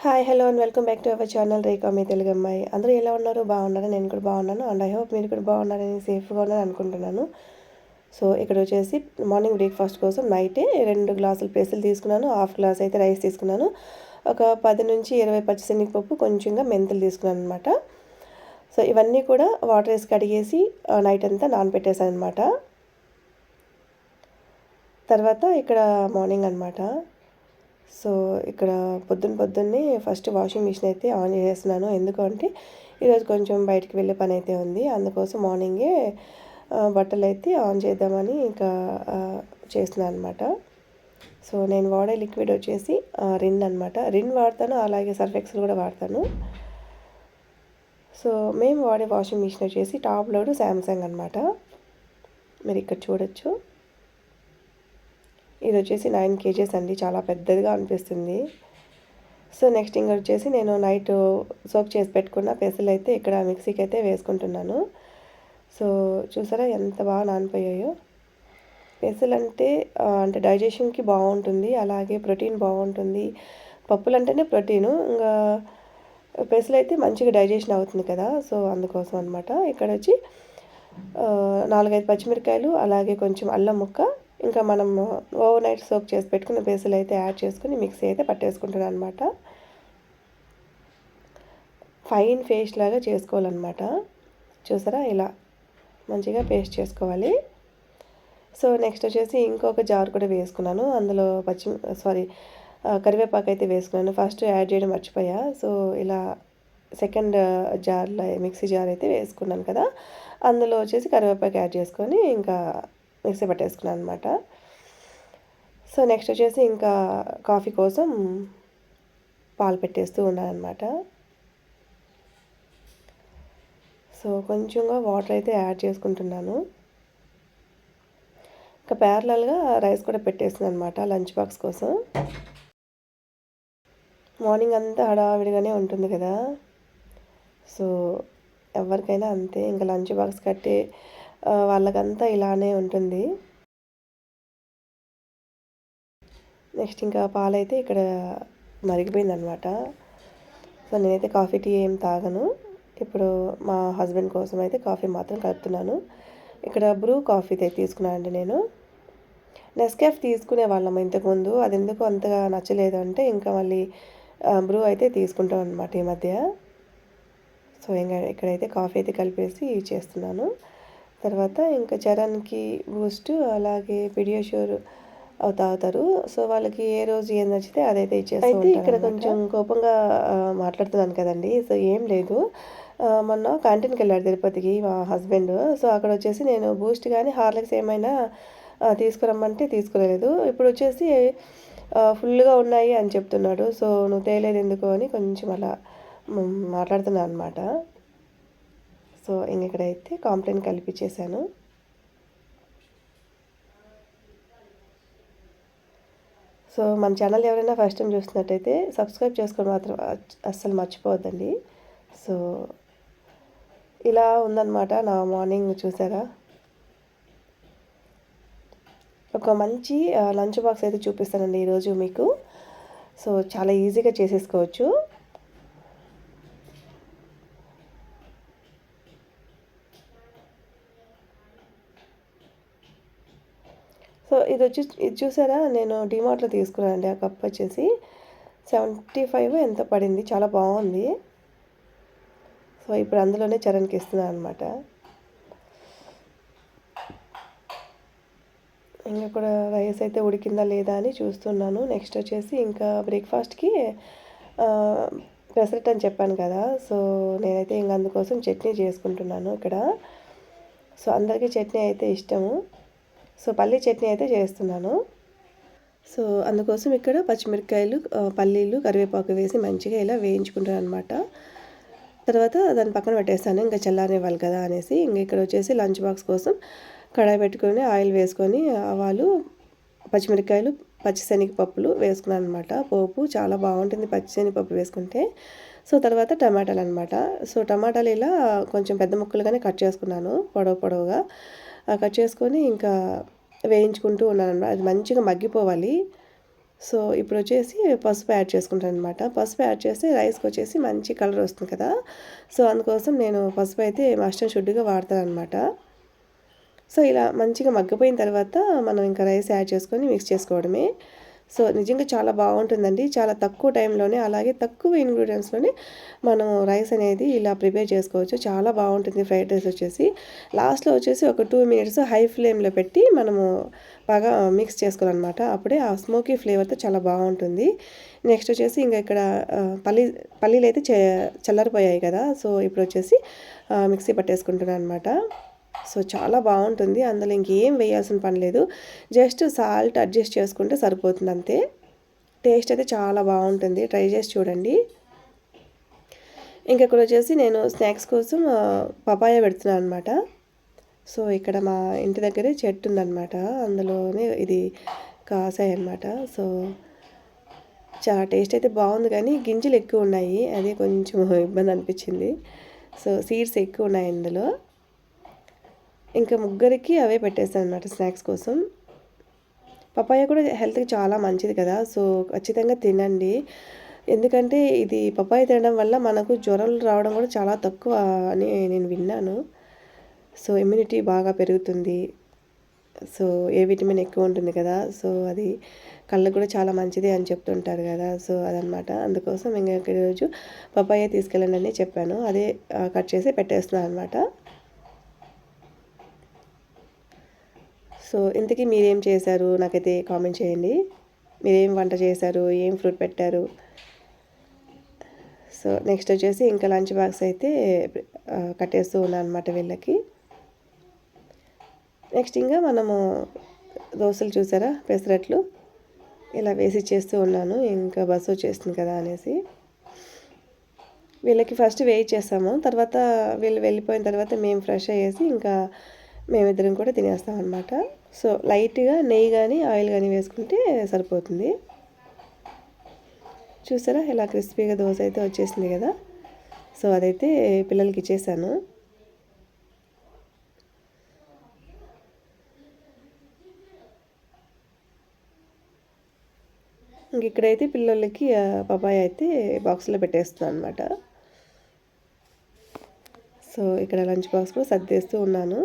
Hi hello and welcome back to our channel Rekha మీ తెలుగు అమ్మాయి. అందరూ ఎలా ఉన్నారు? బాగున్నారా? నేను కూడా బాగున్నాను అండ్ ఐ హోప్ మీరు కూడా బాగున్నారని సేఫ్గా ఉన్నారని అనుకుంటున్నాను. సో ఇక్కడ వచ్చేసి మార్నింగ్ బ్రేక్ఫాస్ట్ కోసం నైటే 2 గ్లాసులు పెసలు తీసుకున్నాను, హాఫ్ గ్లాస్ అయితే రైస్ తీసుకున్నాను, ఒక 10 నుంచి 20 పచ్చిశనగపప్పు, కొంచెంగా మెంతులు తీసుకున్నాను అనమాట. సో ఇవన్నీ కూడా వాటర్ వేసి కడిగేసి నైట్ అంతా నానబెట్టేసాను అనమాట. తర్వాత ఇక్కడ మార్నింగ్ అనమాట. సో ఇక్కడ పొద్దున్నే ఫస్ట్ వాషింగ్ మిషన్ అయితే ఆన్ చేసేస్తున్నాను. ఎందుకంటే ఈరోజు కొంచెం బయటికి వెళ్ళే పని అయితే ఉంది. అందుకోసం మార్నింగే బట్టలు అయితే ఆన్ చేద్దామని ఇంకా చేస్తున్నాను అనమాట. సో నేను వాడే లిక్విడ్ వచ్చేసి రిన్ అనమాట. రిన్ వాడతాను, అలాగే సర్ఫ్ ఎక్సెల్ కూడా వాడతాను. సో మేము వాడే వాషింగ్ మిషన్ వచ్చేసి టాప్ లోడ్ శాంసంగ్ అనమాట. మీరు ఇక్కడ చూడొచ్చు. ఇది వచ్చేసి 9 kgs అండి, చాలా పెద్దదిగా అనిపిస్తుంది. సో నెక్స్ట్ ఇంకా వచ్చేసి నేను నైట్ సోక్ చేసి పెట్టుకున్న పెసలు అయితే ఇక్కడ మిక్సీకి అయితే వేసుకుంటున్నాను. సో చూసారా ఎంత బాగా నానిపోయాయో. పెసలు అంటే డైజెషన్కి బాగుంటుంది, అలాగే ప్రోటీన్ బాగుంటుంది. పప్పులు అంటేనే ప్రోటీను, ఇంకా పెసలు అయితే మంచిగా డైజెషన్ అవుతుంది కదా. సో అందుకోసం అనమాట. ఇక్కడ వచ్చి 4-5 పచ్చిమిరకాయలు, అలాగే కొంచెం అల్లం ముక్క, ఇంకా మనం ఓవర్ నైట్ సోక్ చేసి పెట్టుకున్న పెసలు అయితే యాడ్ చేసుకుని మిక్సీ అయితే పట్టేసుకుంటున్నాను అనమాట. ఫైన్ పేస్ట్ లాగా చేసుకోవాలన్నమాట. చూసారా ఇలా మంచిగా పేస్ట్ చేసుకోవాలి. సో నెక్స్ట్ వచ్చేసి ఇంకొక జార్ కూడా వేసుకున్నాను. అందులో కరివేపాకు అయితే వేసుకున్నాను. ఫస్ట్ యాడ్ చేయడం మర్చిపోయా. సో ఇలా సెకండ్ జార్లో మిక్సీ జార్ అయితే వేసుకున్నాను కదా, అందులో వచ్చేసి కరివేపాకు యాడ్ చేసుకొని ఇంకా మిక్సీ పట్టేసుకున్నాను అనమాట. సో నెక్స్ట్ వచ్చేసి ఇంకా కాఫీ కోసం పాలు పెట్టేస్తూ ఉన్నాను అనమాట. సో కొంచెంగా వాటర్ అయితే యాడ్ చేసుకుంటున్నాను. ఇంకా ప్యారలల్గా రైస్ కూడా పెట్టేస్తున్నాను అనమాట లంచ్ బాక్స్ కోసం. మార్నింగ్ అంతా హడావిడిగానే ఉంటుంది కదా. సో ఎవరికైనా అంతే, ఇంకా లంచ్ బాక్స్ కట్టే వాళ్ళకంతా ఇలానే ఉంటుంది. నెక్స్ట్ ఇంకా పాలైతే ఇక్కడ మరిగిపోయిందనమాట. సో నేనైతే కాఫీ టీ ఏం తాగను. ఇప్పుడు మా హస్బెండ్ కోసం అయితే కాఫీ మాత్రం కలుపుతున్నాను. ఇక్కడ బ్రూ కాఫీ అయితే తీసుకున్నానండి నేను. నెస్కాఫ్ తీసుకునే వాళ్ళం ఇంతకుముందు, అది ఎందుకు అంతగా నచ్చలేదు అంటే ఇంకా మళ్ళీ బ్రూ అయితే తీసుకుంటాం అనమాట ఈ మధ్య. సో ఇంకా ఇక్కడైతే కాఫీ అయితే కలిపేసి చేస్తున్నాను. తర్వాత ఇంకా చరణ్కి బూస్ట్, అలాగే పిడియాష్యూర్ తాగుతారు. సో వాళ్ళకి ఏ రోజు ఏం నచ్చితే అదైతే ఇచ్చేస్తాను. అయితే ఇక్కడ కొంచెం కోపంగా మాట్లాడుతున్నాను కదండి. సో ఏం లేదు, మొన్న క్యాంటీన్కి వెళ్ళాడు తిరుపతికి మా హస్బెండ్. సో అక్కడ వచ్చేసి నేను బూస్ట్ కానీ హార్లిక్స్ ఏమైనా తీసుకురమ్మంటే తీసుకురాలేదు. ఇప్పుడు వచ్చేసి ఫుల్గా ఉన్నాయి అని చెప్తున్నాడు. సో నువ్వు తేలేదు ఎందుకు అని కొంచెం అలా మాట్లాడుతున్నాను అనమాట. సో ఇక్కడైతే కాంప్లైంట్ కలిపించేశాను. సో మన ఛానల్ ఎవరైనా ఫస్ట్ టైం చూస్తున్నట్టయితే సబ్స్క్రైబ్ చేసుకొని మాత్రం అస్సలు మర్చిపోవద్దండి. సో ఇలా ఉందన్నమాట నా మార్నింగ్. చూసారా, ఒక మంచి లంచ్ బాక్స్ అయితే చూపిస్తానండి ఈరోజు మీకు. సో చాలా ఈజీగా చేసేసుకోవచ్చు. సో ఇది చూసారా, నేను డిమార్ట్లో తీసుకున్నానండి. ఆ కప్ వచ్చేసి 75 ఎంత పడింది, చాలా బాగుంది. సో ఇప్పుడు అందులోనే చరణ్కి ఇస్తున్నాను అనమాట. ఇంకా కూడా రైస్ అయితే ఉడికిందా లేదా అని చూస్తున్నాను. నెక్స్ట్ వచ్చేసి ఇంకా బ్రేక్ఫాస్ట్కి పెసరట్ అని చెప్పాను కదా. సో నేనైతే ఇంకా అందుకోసం చట్నీ చేసుకుంటున్నాను ఇక్కడ. సో అందరికీ చట్నీ అయితే ఇష్టము. సో పల్లీ చట్నీ అయితే చేస్తున్నాను. సో అందుకోసం ఇక్కడ పచ్చిమిరపకాయలు, పల్లీలు, కరివేపాకు వేసి మంచిగా ఇలా వేయించుకుంటాను అనమాట. తర్వాత దాన్ని పక్కన పెట్టేస్తాను, ఇంకా చల్లారనివ్వాలి కదా అనేసి. ఇంక ఇక్కడ వచ్చేసి లంచ్ బాక్స్ కోసం కడాయి పెట్టుకొని ఆయిల్ వేసుకొని ఆవాలు, పచ్చిమిరపకాయలు, పచ్చిశనగపప్పులు వేసుకున్నాను అనమాట. పోపు చాలా బాగుంటుంది పచ్చిశనగపప్పు వేసుకుంటే. సో తర్వాత టమాటాలు అనమాట. సో టమాటాలు ఇలా కొంచెం పెద్ద ముక్కలుగానే కట్ చేసుకున్నాను, పొడవుగా కట్ చేసుకొని ఇంకా వేయించుకుంటూ ఉన్నాను అనమాట. అది మంచిగా మగ్గిపోవాలి. సో ఇప్పుడు వచ్చేసి పసుపు యాడ్ చేసుకుంటాను అనమాట. పసుపు యాడ్ చేస్తే రైస్కి వచ్చేసి మంచి కలర్ వస్తుంది కదా. సో అందుకోసం నేను పసుపు అయితే మస్ట్ అండ్ షుడ్గా వాడతాను అనమాట. సో ఇలా మంచిగా మగ్గిపోయిన తర్వాత మనం ఇంకా రైస్ యాడ్ చేసుకొని మిక్స్ చేసుకోవడమే. సో నిజంగా చాలా బాగుంటుందండి. చాలా తక్కువ టైంలోనే అలాగే తక్కువ ఇంగ్రీడియంట్స్‌లోనే మనం రైస్ అనేది ఇలా ప్రిపేర్ చేసుకోవచ్చు. చాలా బాగుంటుంది ఫ్రైడ్ రైస్ వచ్చేసి. లాస్ట్‌లో వచ్చేసి ఒక 2 మినిట్స్ హై ఫ్లేమ్‌లో పెట్టి మనము బాగా మిక్స్ చేసుకోవాలనమాట. అప్పుడే ఆ స్మోకీ ఫ్లేవర్‌తో చాలా బాగుంటుంది. నెక్స్ట్ వచ్చేసి ఇంకా ఇక్కడ పల్లీలైతే చల్లారిపోయాయి కదా. సో ఇప్పుడొచ్చేసి మిక్సీ పట్టేసుకుంటున్నాను అనమాట. సో చాలా బాగుంటుంది. అందులో ఇంకేం వేయాల్సిన పని లేదు. జస్ట్ సాల్ట్ అడ్జస్ట్ చేసుకుంటే సరిపోతుంది అంతే. టేస్ట్ అయితే చాలా బాగుంటుంది. ట్రై చేసి చూడండి. ఇక్కడ వచ్చేసి నేను స్నాక్స్ కోసం పపాయ పెడుతున్నాను అనమాట. సో ఇక్కడ మా ఇంటి దగ్గరే చెట్టు ఉందన్నమాట. అందులోనే ఇది కాసాయన్నమాట. సో టేస్ట్ అయితే బాగుంది కానీ గింజలు ఎక్కువ ఉన్నాయి. అదే కొంచెం ఇబ్బంది అనిపించింది. సో సీడ్స్ ఎక్కువ ఉన్నాయి ఇందులో. ఇంకా ముగ్గురికి అవే పెట్టేస్తాను అనమాట స్నాక్స్ కోసం. పపాయ కూడా హెల్త్‌కి చాలా మంచిది కదా. సో ఖచ్చితంగా తినండి. ఎందుకంటే ఇది పపాయ తినడం వల్ల మనకు జ్వరాలు రావడం కూడా చాలా తక్కువ అని నేను విన్నాను. సో ఇమ్యూనిటీ బాగా పెరుగుతుంది. సో ఏ విటమిన్ ఎక్కువ ఉంటుంది కదా. సో అది కళ్ళకు కూడా చాలా మంచిది అని చెప్తుంటారు కదా. సో అదనమాట. అందుకోసం ఇంక ఈరోజు పపాయ తీసుకెళ్ళండి అని చెప్పాను. అదే కట్ చేసి పెట్టేస్తున్నాను అనమాట. సో ఇంతకీ మీరేం చేశారు నాకైతే కామెంట్ చేయండి. మీరేం వంట చేశారు, ఏం ఫ్రూట్ పెట్టారు. సో నెక్స్ట్ వచ్చేసి ఇంకా లంచ్ బాక్స్ అయితే కట్టేస్తూ ఉన్నాను అనమాట వీళ్ళకి. నెక్స్ట్ ఇంకా మనము దోశలు చూసారా, పెసరట్లు ఇలా వేసి చేస్తూ ఉన్నాను. ఇంకా బస్సు వచ్చేస్తుంది కదా అనేసి వీళ్ళకి ఫస్ట్ వెయిట్ చేస్తాము. తర్వాత వీళ్ళు వెళ్ళిపోయిన తర్వాత మేము ఫ్రెష్ అయ్యేసి ఇంకా మేమిద్దరం కూడా తినేస్తాం అనమాట. సో లైట్గా నెయ్యి కానీ ఆయిల్ కానీ వేసుకుంటే సరిపోతుంది. చూసారా ఇలా క్రిస్పీగా దోశ అయితే వచ్చేసింది కదా. సో అదైతే పిల్లలకి ఇచ్చేసాను. ఇక్కడైతే పిల్లలకి పపాయ అయితే బాక్స్లో పెట్టేస్తున్నాను అనమాట. సో ఇక్కడ లంచ్ బాక్స్ కూడా సర్దేస్తూ ఉన్నాను.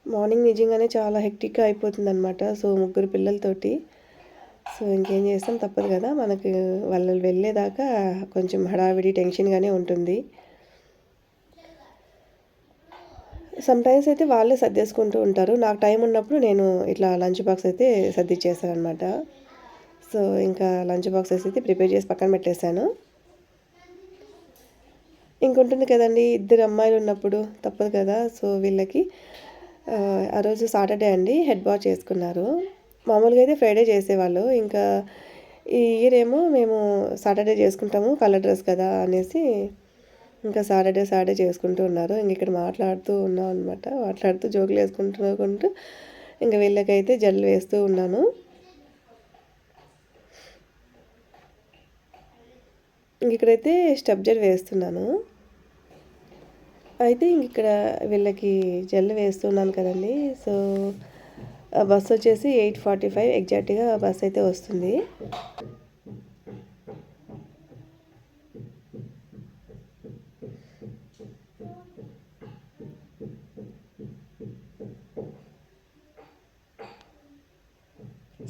మార్నింగ్ నిజంగానే చాలా హెక్టిక్గా అయిపోతుందన్నమాట. సో ముగ్గురు పిల్లలతోటి. సో ఇంకేం చేస్తాం, తప్పదు కదా. మనకు వాళ్ళు వెళ్ళేదాకా కొంచెం హడావిడి టెన్షన్గానే ఉంటుంది. సమ్టైమ్స్ అయితే వాళ్ళే సర్దేసుకుంటూ ఉంటారు. నాకు టైం ఉన్నప్పుడు నేను ఇట్లా లంచ్ బాక్స్ అయితే సర్దిచ్చేస్తాను అనమాట. సో ఇంకా లంచ్ బాక్సెస్ అయితే ప్రిపేర్ చేసి పక్కన పెట్టేశాను. ఇంకొంటుంది కదండి, ఇద్దరు అమ్మాయిలు ఉన్నప్పుడు తప్పదు కదా. సో వీళ్ళకి ఆ రోజు సాటర్డే అండి హెడ్ బాత్ చేసుకున్నారు. మామూలుగా అయితే ఫ్రైడే చేసేవాళ్ళు. ఇంకా ఈ ఇయర్ ఏమో మేము సాటర్డే చేసుకుంటాము, కలర్ డ్రెస్ కదా అనేసి ఇంకా సాటర్డే చేసుకుంటూ ఉన్నారు. ఇంక ఇక్కడ మాట్లాడుతూ ఉన్నాం అనమాట. మాట్లాడుతూ జోకులు వేసుకుంటూ ఇంకా వీళ్ళకైతే జల్లు వేస్తూ ఉన్నాను. ఇంక ఇక్కడైతే స్టెప్ జెల్ వేస్తున్నాను. అయితే ఇక్కడ వీళ్ళకి జెల్ వేస్తున్నాను కదండి. సో బస్ వచ్చేసి 8:45 ఎగ్జాక్ట్గా బస్ అయితే వస్తుంది.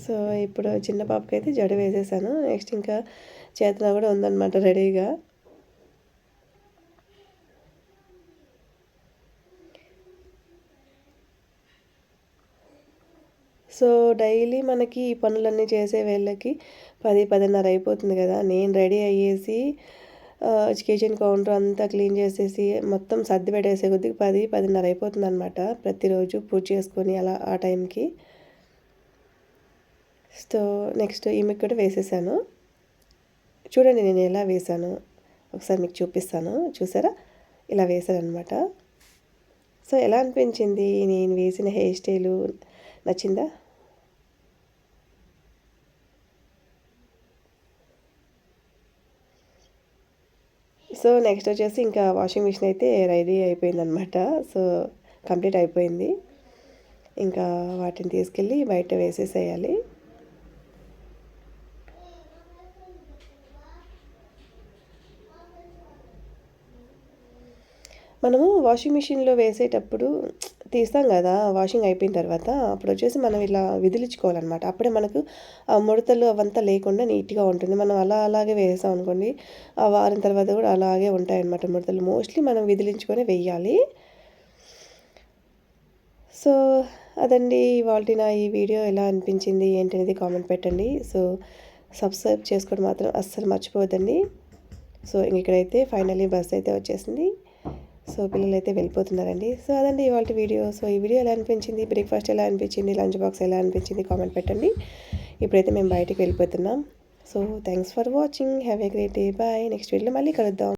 సో ఇప్పుడు చిన్న పాపకైతే జడ వేసేసాను. నెక్స్ట్ ఇంకా చేతన కూడా ఉందన్నమాట రెడీగా. సో డైలీ మనకి ఈ పనులన్నీ చేసే వేళ్ళకి 10-10:30 అయిపోతుంది కదా. నేను రెడీ అయ్యేసి కిచెన్ కౌంటర్ అంతా క్లీన్ చేసేసి మొత్తం సర్ది పెట్టేసే కొద్దికి 10-10:30 అయిపోతుంది అనమాట. ప్రతిరోజు పూజ చేసుకొని అలా ఆ టైంకి. సో నెక్స్ట్ ఈమెకి కూడా వేసేసాను. చూడండి నేను ఎలా వేసాను ఒకసారి మీకు చూపిస్తాను. చూసారా ఇలా వేసాను అనమాట. సో ఎలా అనిపించింది నేను వేసిన హెయిర్ స్టైలు, నచ్చిందా? సో నెక్స్ట్ వచ్చేసి ఇంకా వాషింగ్ మిషన్ అయితే రెడీ అయిపోయిందనమాట. సో కంప్లీట్ అయిపోయింది. ఇంకా వాటిని తీసుకెళ్ళి బయట వేసేసేయాలి. మనము వాషింగ్ మిషన్లో వేసేటప్పుడు తీస్తాం కదా, వాషింగ్ అయిపోయిన తర్వాత అప్పుడు వచ్చేసి మనం ఇలా విదిలించుకోవాలన్నమాట. అప్పుడే మనకు ఆ ముడతలు అవంతా లేకుండా నీట్గా ఉంటుంది. మనం అలాగే వేసాం అనుకోండి, ఆ వారం తర్వాత కూడా అలాగే ఉంటాయన్నమాట ముడతలు. మోస్ట్లీ మనం విదిలించుకొని వెయ్యాలి. సో అదండి ఇవాల్టి నా ఈ వీడియో ఎలా అనిపించింది ఏంటనేది కామెంట్ పెట్టండి. సో సబ్స్క్రైబ్ చేసుకోవడం మాత్రం అస్సలు మర్చిపోవద్దండి. సో ఇక్కడైతే ఫైనల్లీ బస్ అయితే వచ్చేసింది. సో పిల్లలైతే వెళ్ళిపోతున్నారండి. సో అదండి ఇవాల్టి వీడియో. సో ఈ వీడియో ఎలా అనిపించింది, బ్రేక్ఫాస్ట్ ఎలా అనిపించింది, లంచ్ బాక్స్ ఎలా అనిపించింది కామెంట్ పెట్టండి. ఇప్పుడైతే మేము బయటికి వెళ్ళిపోతున్నాం. So thanks for watching. Have a great day. Bye. Next వీడియోలో మళ్ళీ కలుద్దాం.